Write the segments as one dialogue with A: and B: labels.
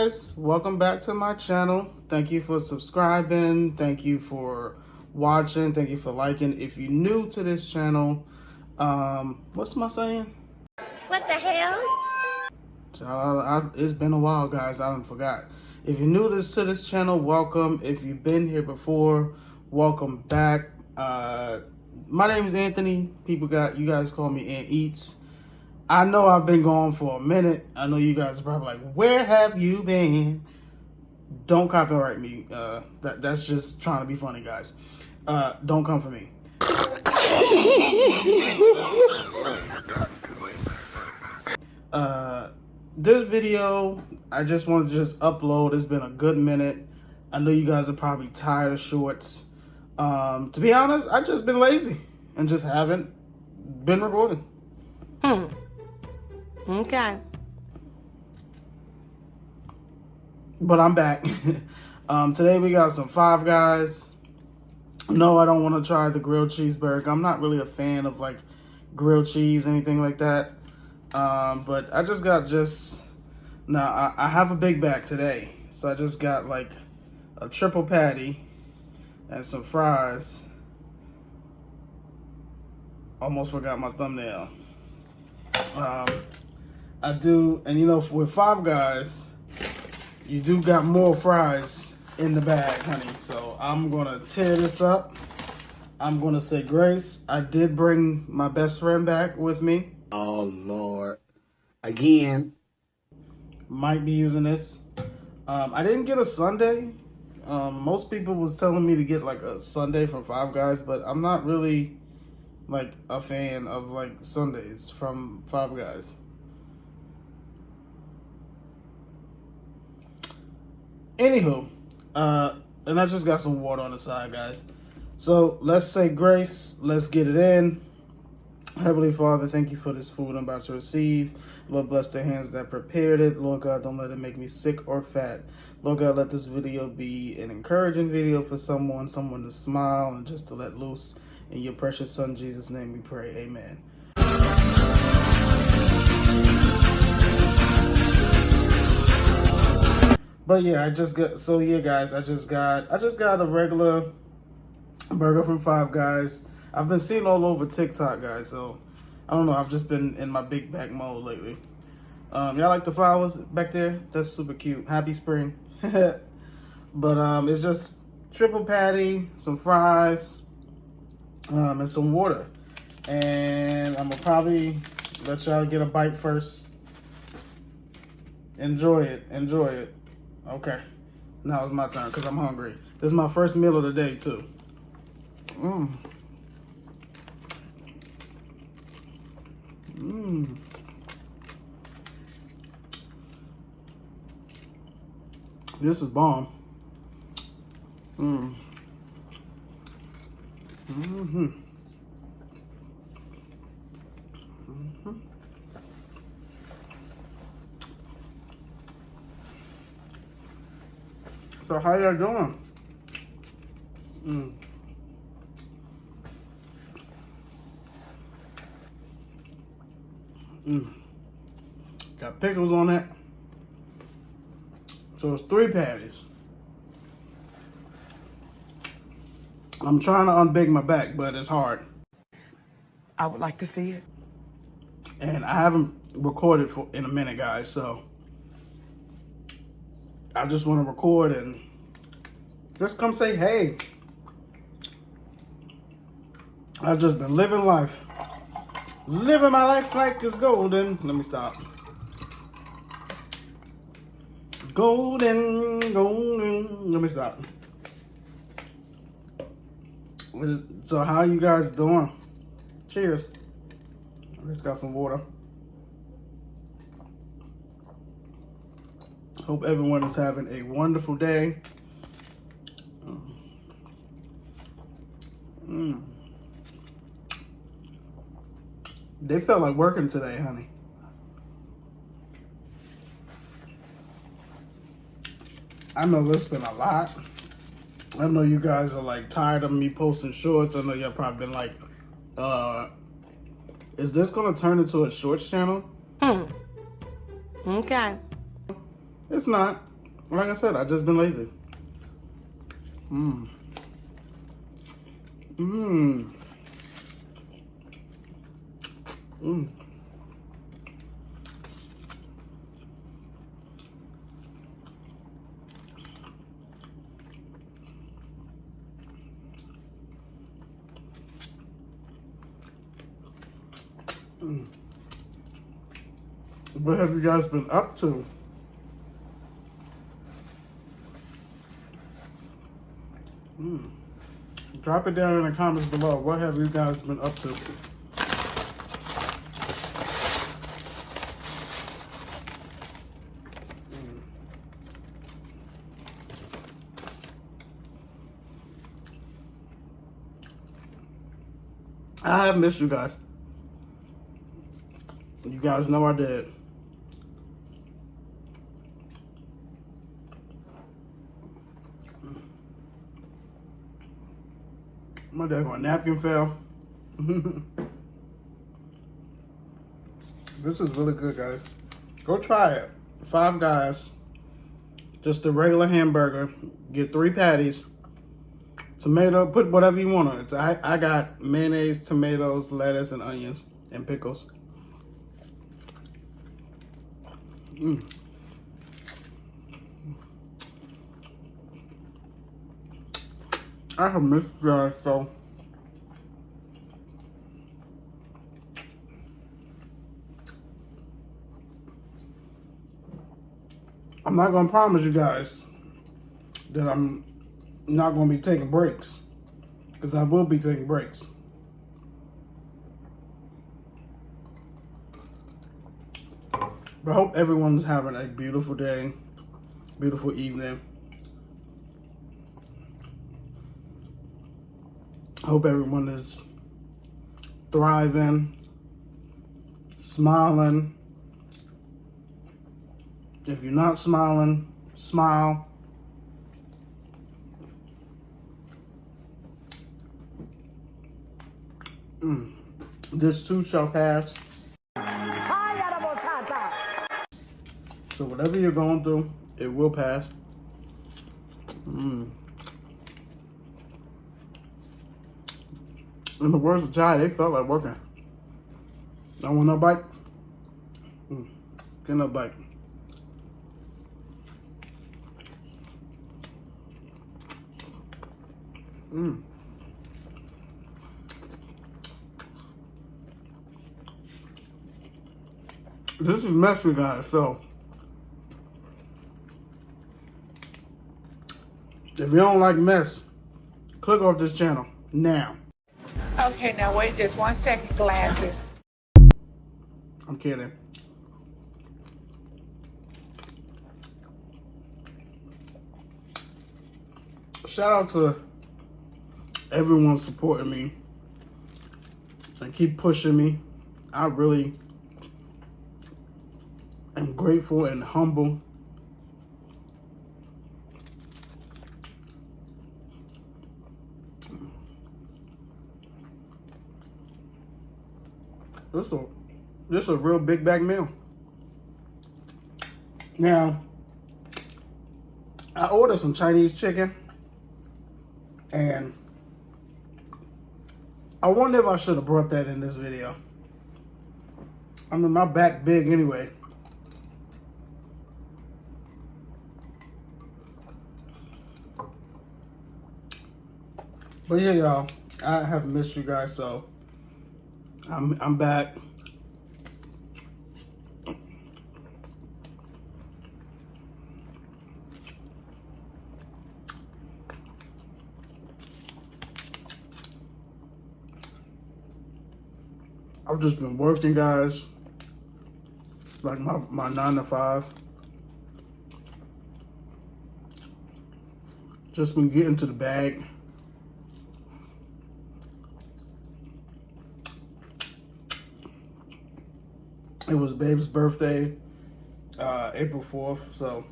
A: guys, welcome back to my channel. Thank you for subscribing, thank you for watching, thank you for liking. If you're new to this channel, what's my saying?
B: What the hell?
A: It's been a while, guys, I done forgot. If you're new to this channel, welcome. If you've been here before, welcome back. My name is Anthony. You guys call me Ant Eats. I know I've been gone for a minute. I know you guys are probably like, where have you been? Don't copyright me. That's just trying to be funny, guys. Don't come for me. This video, I just wanted to just upload. It's been a good minute. I know you guys are probably tired of shorts. To be honest, I've just been lazy and just haven't been recording.
B: Okay.
A: But I'm back. Today we got some Five Guys. No, I don't want to try the grilled cheeseburger. I'm not really a fan of like grilled cheese, anything like that. But I just got I have a big bag today. So I just got like a triple patty and some fries. Almost forgot my thumbnail. I do, and you know, with Five Guys, you do got more fries in the bag, honey. So I'm gonna tear this up. I'm gonna say grace. I did bring my best friend back with me.
C: Oh, Lord. Again.
A: Might be using this. I didn't get a sundae. Most people was telling me to get like a sundae from Five Guys, but I'm not really like a fan of like sundaes from Five Guys. Anywho, and I just got some water on the side, guys. So let's say grace. Let's get it in. Heavenly Father, thank you for this food I'm about to receive. Lord, bless the hands that prepared it. Lord God, don't let it make me sick or fat. Lord God, let this video be an encouraging video for someone to smile and just to let loose. In your precious son, Jesus' name we pray. Amen. But yeah, I just got a regular burger from Five Guys. I've been seeing all over TikTok, guys, so I don't know, I've just been in my big back mode lately. Y'all like the flowers back there? That's super cute. Happy spring. But it's just triple patty, some fries, and some water. And I'm gonna probably let y'all get a bite first. Enjoy it. Okay, now it's my turn because I'm hungry. This is my first meal of the day too. This is bomb. So how y'all doing? Got pickles on it. So it's 3 patties. I'm trying to unbig my back, but it's hard.
D: I would like to see it.
A: And I haven't recorded in a minute, guys, so I just want to record and just come say hey. I've just been living life. Living my life like it's golden. Let me stop. Golden. Let me stop. So how you guys doing? Cheers. I just got some water. Hope everyone is having a wonderful day. They felt like working today, honey. I know there's been a lot. I know you guys are like tired of me posting shorts. I know y'all probably been like, is this gonna turn into a shorts channel?
B: Okay.
A: It's not. Like I said, I just been lazy. Mmm. Mmm. Mmm. What have you guys been up to? Drop it down in the comments below. What have you guys been up to? I have missed you guys. You guys know I did. My daggone napkin fell. This is really good, guys. Go try it. Five Guys. Just a regular hamburger. Get 3 patties. Tomato, put whatever you want on it. I got mayonnaise, tomatoes, lettuce, and onions, and pickles. I have missed you guys, so I'm not gonna promise you guys that I'm not gonna be taking breaks, because I will be taking breaks. But I hope everyone's having a beautiful day, beautiful evening. I hope everyone is thriving, smiling. If you're not smiling, smile. This too shall pass. So whatever you're going through, it will pass. In the words of Jai, they felt like working. I want no bite. Get no bite. This is messy, guys, so if you don't like mess, click off this channel now.
B: Okay, now wait just 1 second, glasses.
A: I'm kidding. Shout out to everyone supporting me and keep pushing me. I really am grateful and humble. This is a real big bag meal. Now, I ordered some Chinese chicken, and I wonder if I should have brought that in this video. I mean, my back big anyway. But yeah, y'all, I have missed you guys, so I'm back. I've just been working, guys, like my 9 to 5. Just been getting to the bag. It was Babe's birthday, April 4th, so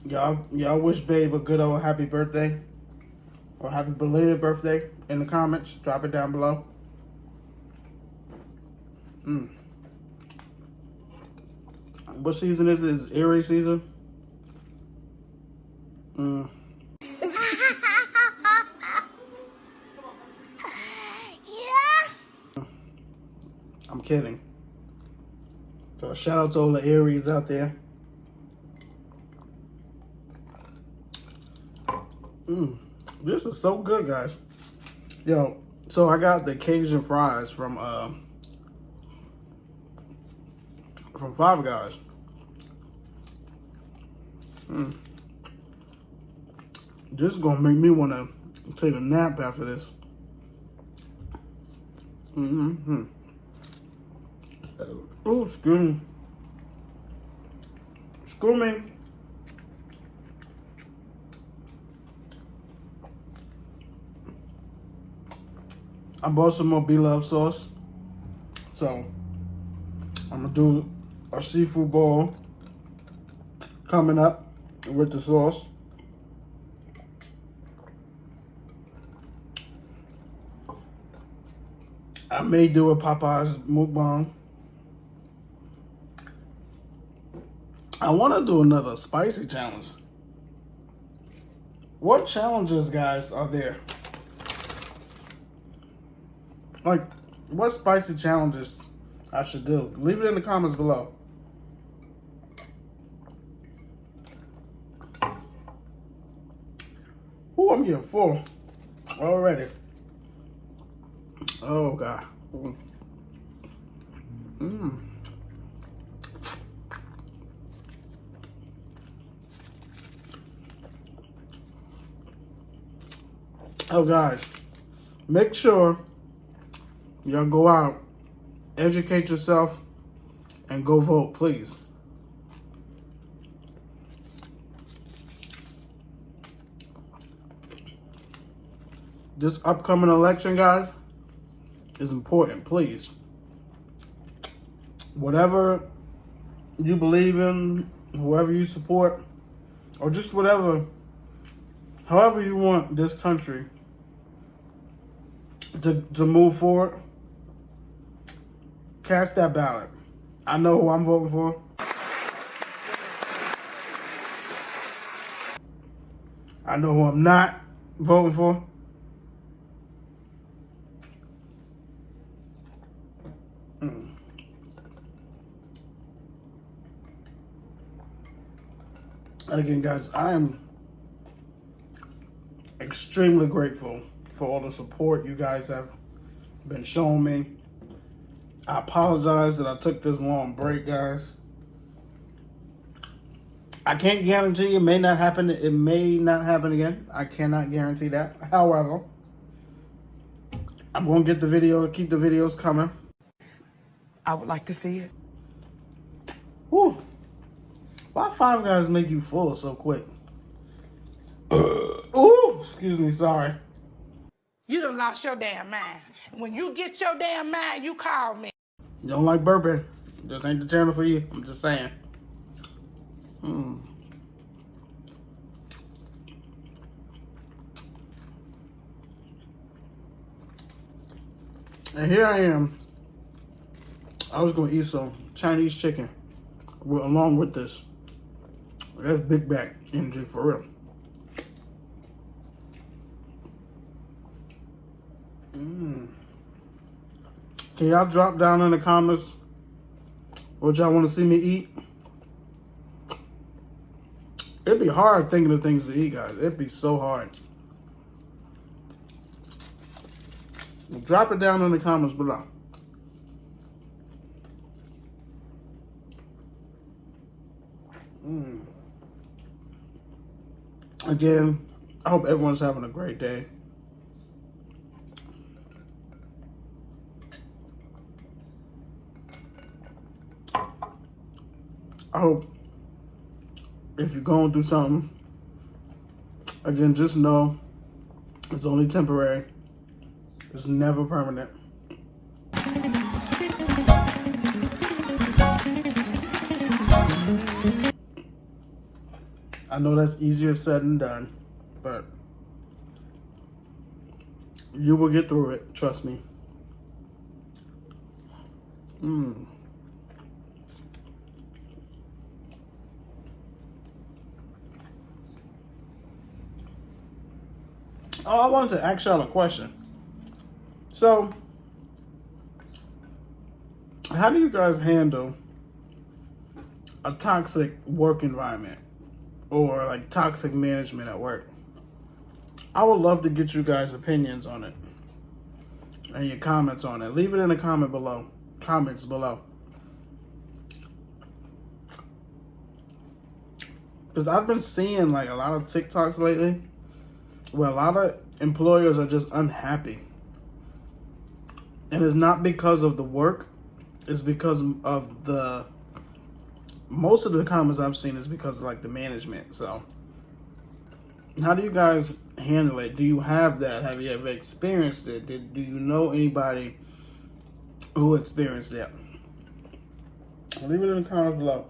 A: y'all wish Babe a good old happy birthday or happy belated birthday in the comments. Drop it down below. What season is it? It's Aries season. I'm kidding. So shout out to all the Aries out there. This is so good, guys. Yo, so I got the Cajun fries from Five Guys. This is gonna make me want to take a nap after this. Oh, excuse me. Excuse me. I bought some more Beloved sauce. So, I'm gonna do a seafood bowl coming up with the sauce. I may do a Popeye's mukbang. I want to do another spicy challenge. What challenges, guys, are there? Like, what spicy challenges I should do? Leave it in the comments below. Ooh, I'm getting full already. Oh, God. Oh, guys, make sure y'all go out, educate yourself, and go vote, please. This upcoming election, guys, is important, please. Whatever you believe in, whoever you support, or just whatever, however you want this country to move forward, cast that ballot. I know who I'm voting for. I know who I'm not voting for. Again, guys, I am extremely grateful for all the support you guys have been showing me. I apologize that I took this long break, guys. I can't guarantee it may not happen. It may not happen again. I cannot guarantee that. However, I'm going to get the video, keep the videos coming.
D: I would like to see it.
A: Whew. Why Five Guys make you full so quick? Ooh, excuse me, sorry.
B: You done lost your damn mind. When you get your damn mind, you call me.
A: You don't like burping? This ain't the channel for you. I'm just saying. And here I am. I was gonna eat some Chinese chicken along with this. That's big back energy for real. Can y'all drop down in the comments what y'all want to see me eat? It'd be hard thinking of things to eat, guys. It'd be so hard. Drop it down in the comments below. Again, I hope everyone's having a great day. I hope if you're going through something, again, just know it's only temporary. It's never permanent. I know that's easier said than done, but you will get through it, trust me. Oh, I wanted to ask y'all a question. So, how do you guys handle a toxic work environment or like toxic management at work? I would love to get you guys' opinions on it and your comments on it. Leave it in the comments below. Because I've been seeing like a lot of TikToks lately where a lot of employers are just unhappy. And it's not because of the work, it's because of most of the comments I've seen is because of like the management. So how do you guys handle it? Do you have that? Have you ever experienced it? Do you know anybody who experienced that? Leave it in the comments below.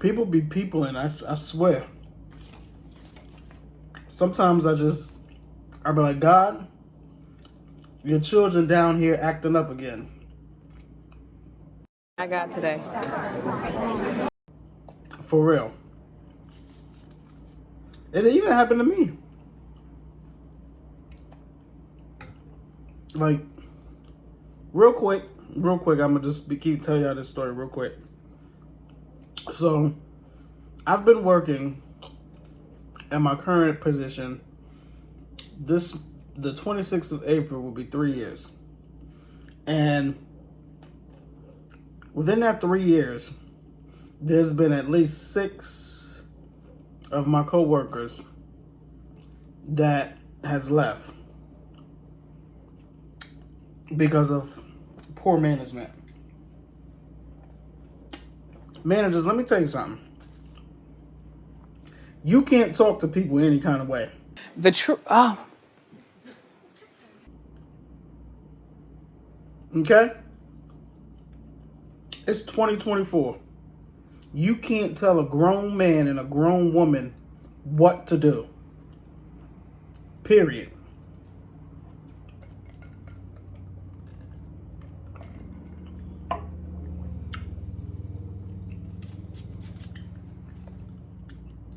A: People be people, and I swear. Sometimes I'll be like, God, your children down here acting up again.
E: I got today.
A: For real. It even happened to me. Like, real quick, I'm gonna just keep telling y'all this story real quick. So, I've been working in my current position. The 26th of April will be 3 years. And within that 3 years, there's been at least 6 of my coworkers that has left because of poor management. Managers, let me tell you something. You can't talk to people any kind of way. Okay? It's 2024. You can't tell a grown man and a grown woman what to do. Period.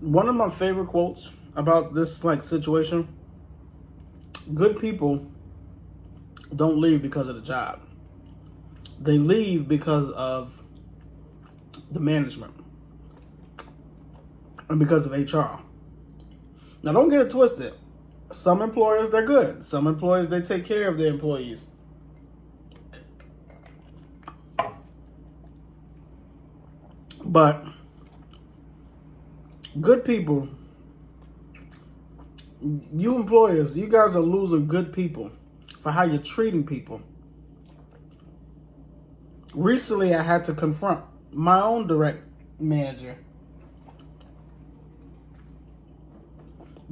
A: One of my favorite quotes about this like situation: good people don't leave because of the job. They leave because of the management and because of HR. Now, don't get it twisted. Some employers, they're good. Some employers, they take care of their employees. But good people, you employers, you guys are losing good people for how you're treating people. Recently, I had to confront my own direct manager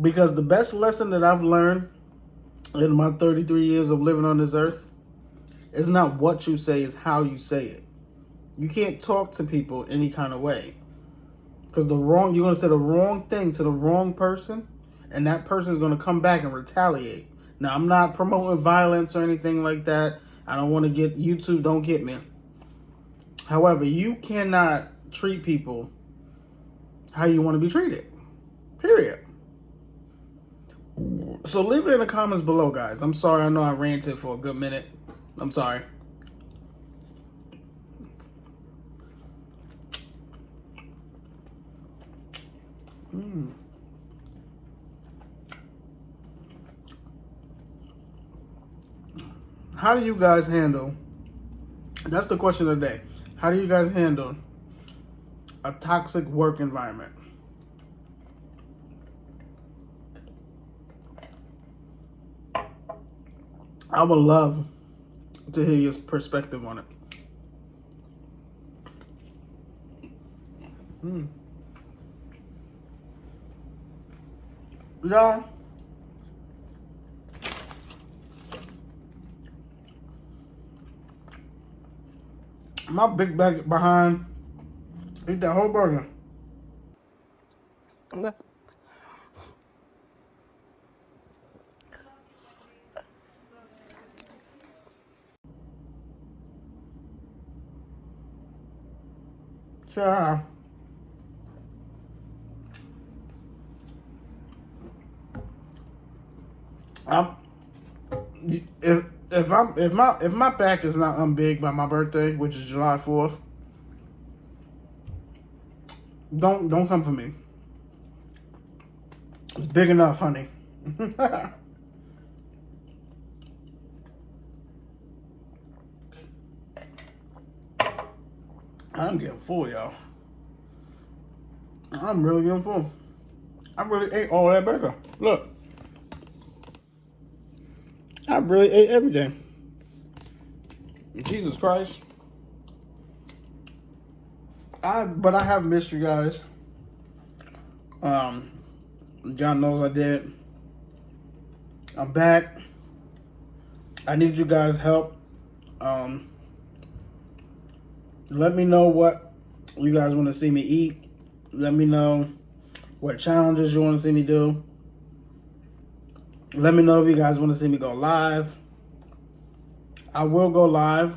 A: because the best lesson that I've learned in my 33 years of living on this earth is not what you say, is how you say it. You can't talk to people any kind of way. Because you're going to say the wrong thing to the wrong person, and that person is going to come back and retaliate. Now, I'm not promoting violence or anything like that. I don't want to get YouTube, don't get me. However, you cannot treat people how you want to be treated. Period. So leave it in the comments below, guys. I'm sorry. I know I ranted for a good minute. I'm sorry. How do you guys handle, that's the question of the day, how do you guys handle a toxic work environment? I would love to hear your perspective on it. Y'all, my big bag behind, eat that whole burger. Ciao. I'm if my back is not unbig by my birthday, which is July 4th, don't come for me. It's big enough, honey. I'm getting full, y'all. I'm really getting full. I really ate all that burger. Look. I really ate everything. Jesus Christ. But I have missed you guys. God knows I did. I'm back. I need you guys' help. Let me know what you guys want to see me eat. Let me know what challenges you want to see me do. Let me know if you guys want to see me go live. I will go live.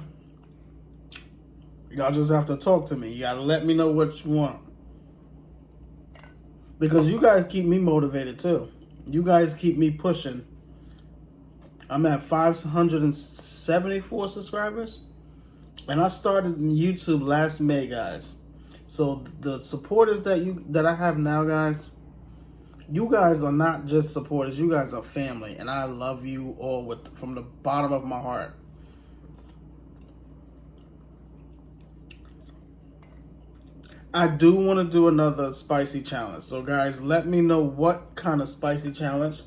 A: Y'all just have to talk to me. You gotta let me know what you want. Because you guys keep me motivated too. You guys keep me pushing. I'm at 574 subscribers. And I started YouTube last May, guys. So the supporters that I have now, guys, you guys are not just supporters. You guys are family. And I love you all from the bottom of my heart. I do want to do another spicy challenge. So, guys, let me know what kind of spicy challenge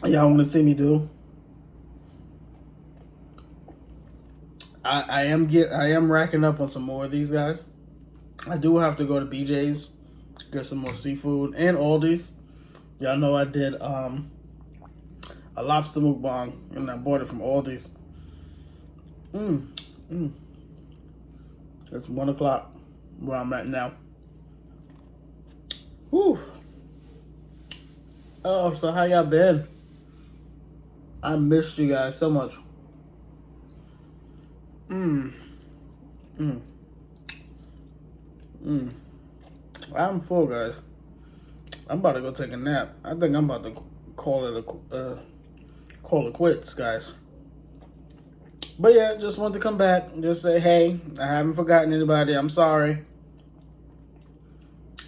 A: y'all want to see me do. I am racking up on some more of these, guys. I do have to go to BJ's, get some more seafood, and Aldi's. Y'all know I did a lobster mukbang, and I bought it from Aldi's. It's 1 o'clock where I'm at now. Whew. Oh, so how y'all been? I missed you guys so much. I'm full, guys. I'm about to go take a nap. I think I'm about to call it quits, guys. But yeah, just wanted to come back and just say, hey, I haven't forgotten anybody. I'm sorry.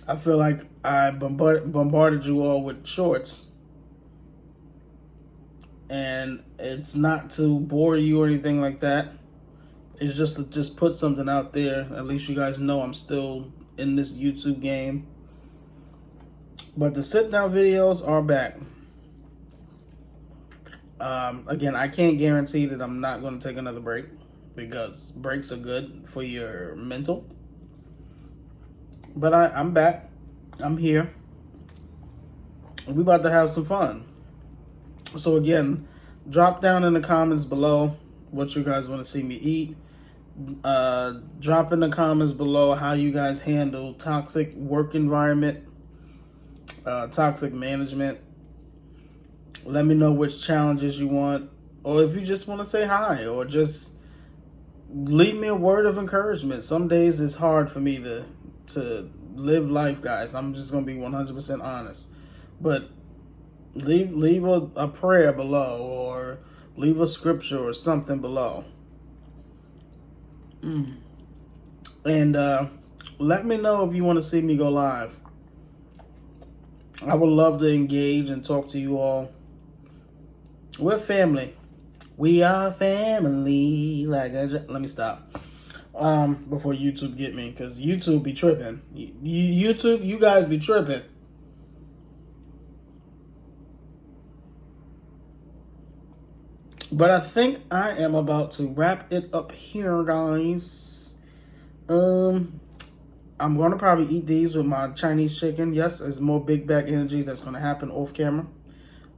A: I feel like I bombarded you all with shorts. And it's not to bore you or anything like that. It's just to just put something out there. At least you guys know I'm still in this YouTube game. But the sit-down videos are back. Again, I can't guarantee that I'm not going to take another break, because breaks are good for your mental. But I'm back. I'm here. We about to have some fun. So again, drop down in the comments below what you guys want to see me eat. Drop in the comments below how you guys handle toxic work environment, toxic management. Let me know which challenges you want, or if you just want to say hi, or just leave me a word of encouragement. Some days it's hard for me to live life, guys. I'm just going to be 100% honest. But leave a prayer below, or leave a scripture or something below. And let me know if you want to see me go live. I would love to engage and talk to you all. We're family. We are family. Let me stop. Before YouTube get me, because YouTube be tripping. YouTube, you guys be tripping. But I think I am about to wrap it up here, guys. I'm going to probably eat these with my Chinese chicken. Yes, there's more big bag energy that's going to happen off camera.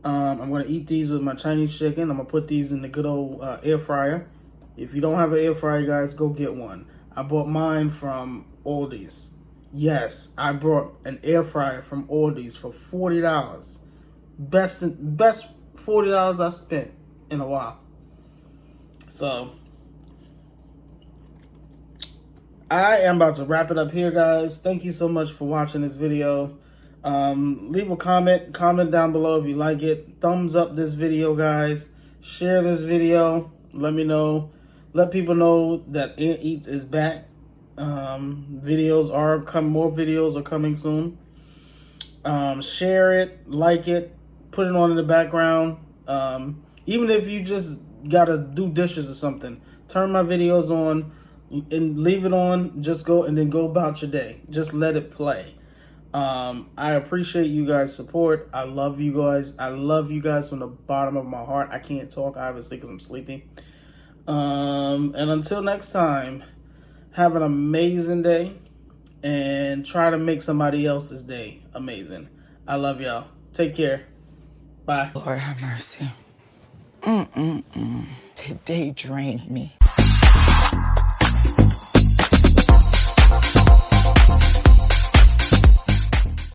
A: I'm going to eat these with my Chinese chicken. I'm going to put these in the good old air fryer. If you don't have an air fryer, guys, go get one. I bought mine from Aldi's. Yes, I brought an air fryer from Aldi's for $40. Best $40 I spent in a while. So I am about to wrap it up here, guys. Thank you so much for watching this video. Leave a comment down below if you like it. Thumbs up this video, guys. Share this video. Let me know. Let people know that Aunt Eats is back. More videos are coming soon. Share it, like it, put it on in the background. Even if you just gotta do dishes or something, turn my videos on and leave it on. Just go and then go about your day. Just let it play. I appreciate you guys' support. I love you guys. I love you guys from the bottom of my heart. I can't talk, obviously, because I'm sleepy. And until next time, have an amazing day and try to make somebody else's day amazing. I love y'all. Take care. Bye.
D: Lord have mercy. Today drained me.